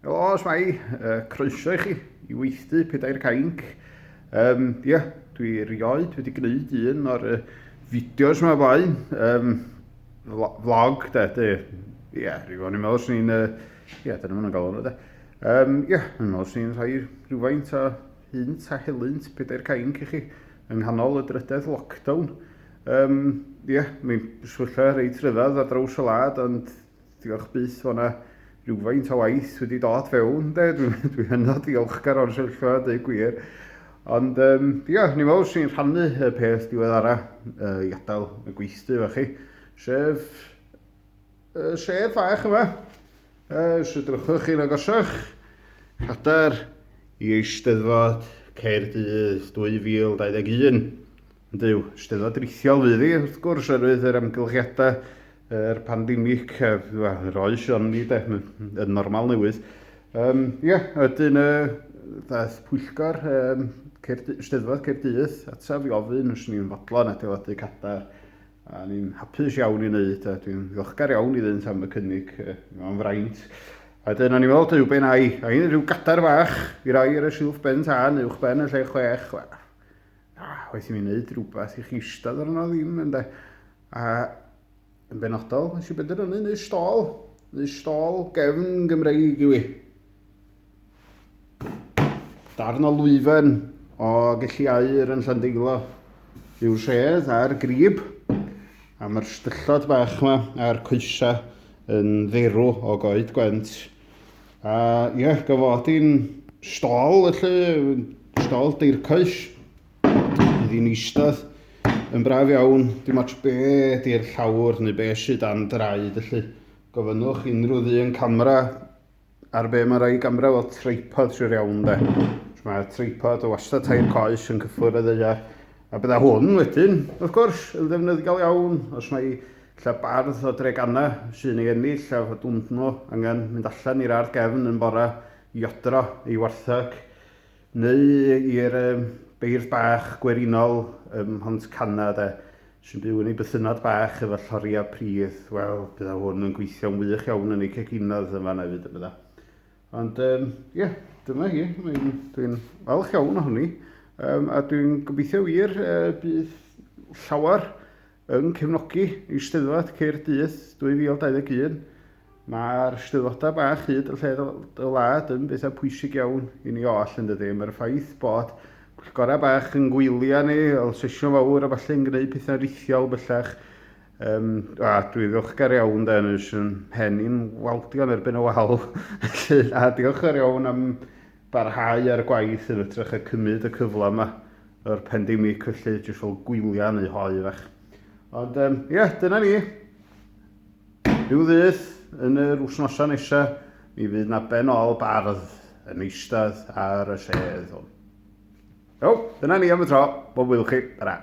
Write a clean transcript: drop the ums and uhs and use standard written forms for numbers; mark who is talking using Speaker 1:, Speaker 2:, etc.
Speaker 1: Helo, Smai, croeso i chi i weithdy Pedair Cainc. Dwi erioed wedi gwneud un o'r fideos yma blaen. Vlog, rhywun i'n meddwl sy'n ni'n... dyna ma'n galw nhw, de. I'n meddwl sy'n ni'n rhoi rhywfaint o hynt a helynt Pedair Cainc i chi yng nghanol y drydydd lockdown. Mi'n swylla reit rhyfedd ar draws y wlad, ond diolch byth o'na rhywfaint o waith wedi dod fewn, de. Dwi hynod diolchgar o'r sefyllfa, dweud gwir. Ond, ni'n meddwl sy'n rhannu y peth diweddara i adael y gweithdy fe chi. Sef fach yma. Sydrwchwch chi'n agosach. Cadair i Eisteddfod Caerdydd 2021. Ydyw, Eisteddfod rithiol fydd i, wrth gwrs, oherwydd yr amgylchiadau yr pandemig, yr oes o'n ni, yn normal newydd. Ydyn daeth pwyllgor Eisteddfod Caerdydd ataf i ofyn os ni'n fodlon adeiladu cadair. A ni'n hapus iawn i wneud, a dwi'n ddiolchgar iawn i ddynt am y cynnig mewn fraint. A dyna ni'n meddwl, dyw ben ai. A un rhyw gadair fach i roi ar y silff ben tân, uwch ben y lle 6. Waeth i mi wneud rhywbeth i chi eistedd arno ddim, ynddo. A yn benodol, nes i benderfynu neu stôl gefn Gymreig i wi. Darn o lwyfen o gellu aur yn Llandeilo yw'r sedd a'r grib. A mae'r styllod bach yma a'r coesa yn dderw o goed gwent. A gofod i'n stôl, stôl deircoes. Bydd i'n eistedd yn braf iawn, dim ots be di'r llawr neu be sydd dan draed. Gofynnwch unrhyw ddyn camera ar be mae rai camera fel tripod sy'n iawn, de. Mae'r tripod o wastad tair coes yn cyffwrdd y ddeia. A bydda hwn wedyn, wrth gwrs, yn ddefnyddiol iawn, os mae lle bardd o dregana sy'n ei ennill a fod nhw angen mynd allan i'r ardd gefn yn bora i odro i wartheg, neu i'r beirdd bach gwerinol Hont Cana, sy'n byw yn ei bythynod bach efo lloria pridd. Wel, bydda hwn yn gweithio'n wych iawn yn ei ceginodd yma hefyd y bydda. Ond, dyma hi, dwi'n falch iawn o hynny. A dwi'n gobeithio wir bydd llawer yn cefnogi Eisteddfod Caerdydd 2021. Mae'r eisteddfodau bach hyd y lle y wlad yn beth pwysig iawn i ni oll yn dydy. Mae'r ffaith bod pwyllgorau bach yn gwylio ni, o sesiwn fawr a falle yn gwneud pethau rithiol bellach. Dwi ddiolchgar iawn nes yn henni'n waldion erbyn y wal. A diolchgar iawn am barhau ar gwaith yn ytrach a cymryd y cyfle yma o'r pandemig, felly jyst fel gwylio neu hoi fach. Ond dyna ni. Rhyw ddydd yn yr wsnosa nesaf, mi fydd na ben ôl bardd yn eistedd ar y sedd hwn. Dyna ni am y tro, bob wyl chi, tara.